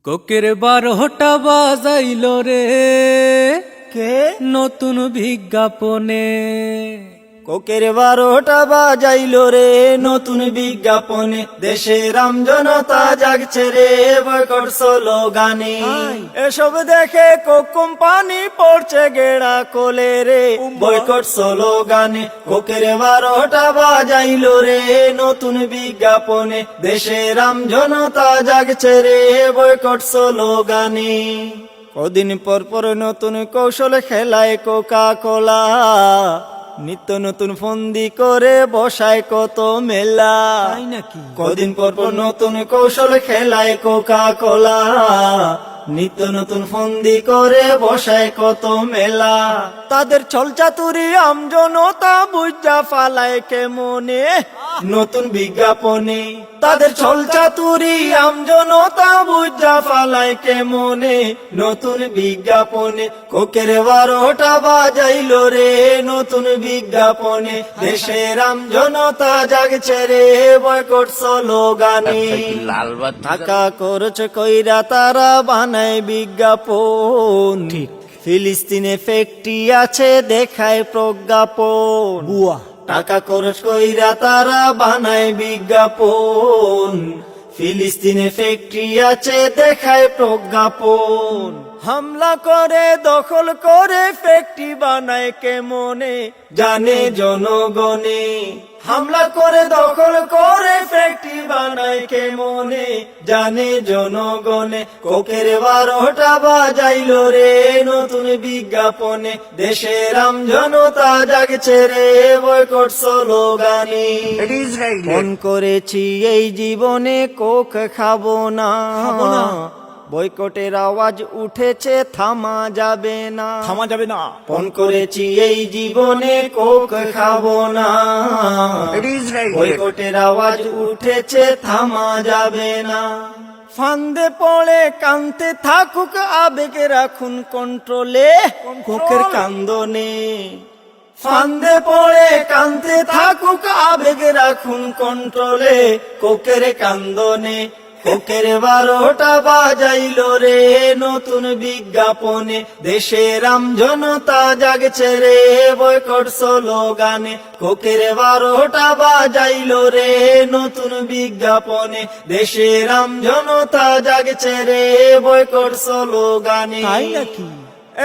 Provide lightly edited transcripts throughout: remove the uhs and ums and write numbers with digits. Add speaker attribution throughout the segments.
Speaker 1: কোকের 12টা বাজাইল রে
Speaker 2: কে
Speaker 1: নতুন বিজ্ঞাপনে।
Speaker 2: কোকের 12টা বাজাইল রে নতুন বিজ্ঞাপনে। দেশে রাম জনতা জাগছে রে বয়কট স্লোগানে। এসব দেখে কোক কোম্পানি পড়ছে গেড়া কোলে রে বয়কট স্লোগানে। কোকের 12টা বাজাইল রে নতুন বিজ্ঞাপনে। দেশে রাম জনতা জাগছে রে বয়কট স্লোগানে। কদিন পর পর নতুন কৌশল খেলায় কোকা কোলা, নিত্য নতুন ফন্দি করে বসায় কত মেলা।
Speaker 1: তাই নাকি?
Speaker 2: কদিন পর পর নতুন কৌশল খেলায় কোকা কোলা, নিত্য নতুন ফন্দি করে বসায় কত মেলা। তাদের ছলচাতুরি আমজনতা বুঝা ফালায় কেমনে নতুন বিজ্ঞাপনে। তাদের ছলচাতুরি আমজনতা বুঝা ফালায় কেমনে নতুন বিজ্ঞাপনে। কোকের 12টা বাজাইল রে নতুন বিজ্ঞাপনে। দেশের আমজনতা জাগছে রে বয়কট স্লোগানে। টাকা খরচ কইরা তারা বানায় বিজ্ঞাপন, ফিলিস্তিনে ফ্যাক্টরি আছে দেখায় প্রজ্ঞাপন।
Speaker 1: বুয়া
Speaker 2: টাকা খরচ কইরা তারা বানায় বিজ্ঞাপন, ফিলিস্তিনে ফ্যাক্টরি আছে দেখায় প্রজ্ঞাপন। হামলা করে দখল করে ফ্যাক্টরি বানায় কেমনে জানে জনগণে। হামলা করে দখল করে ফ্যাক্টরি বানায় কেমনে জানে জনগণে। কোকের 12টা বাজাইল রে নতুন বিজ্ঞাপনে। দেশের আম জনতা জাগছে রে বয়কট স্লোগানে। ফোন করেছি এই জীবনে কোক খাবো না, বয়কটের আওয়াজ উঠেছে থামা যাবে না।
Speaker 1: থামা যাবে না।
Speaker 2: ফোন করেছি এই জীবনে কোক খাবো না, বয়কটের আওয়াজ উঠেছে থামা যাবে না। ফান্দে পড়ে কানতে থাকুক আবেগ রাখুন কন্ট্রোলে কোকের কান্দনে। ফান্দে পড়ে কানতে থাকুক আবেগ রাখুন কন্ট্রোলে কোকের কান্দনে। কোকের 12টা বাজাইল রে নতুন বিজ্ঞাপনে। দেশের আম জনতা জাগছে রে বয়কট স্লোগানে। কোকের 12টা বাজাইল রে নতুন বিজ্ঞাপনে। দেশের আম জনতা জাগছে রে বয়কট স্লোগানে।
Speaker 1: তাই নাকি?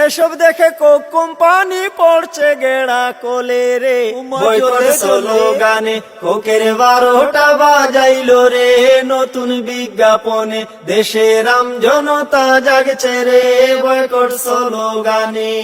Speaker 2: এসব দেখে কোক কোম্পানি পড়ছে গেড়া কোলে রে বয়কট স্লোগানে। কোকের 12টা বাজাইল রে নতুন বিজ্ঞাপনে। দেশের আম জনতা জাগছে রে বয়কট স্লোগানে।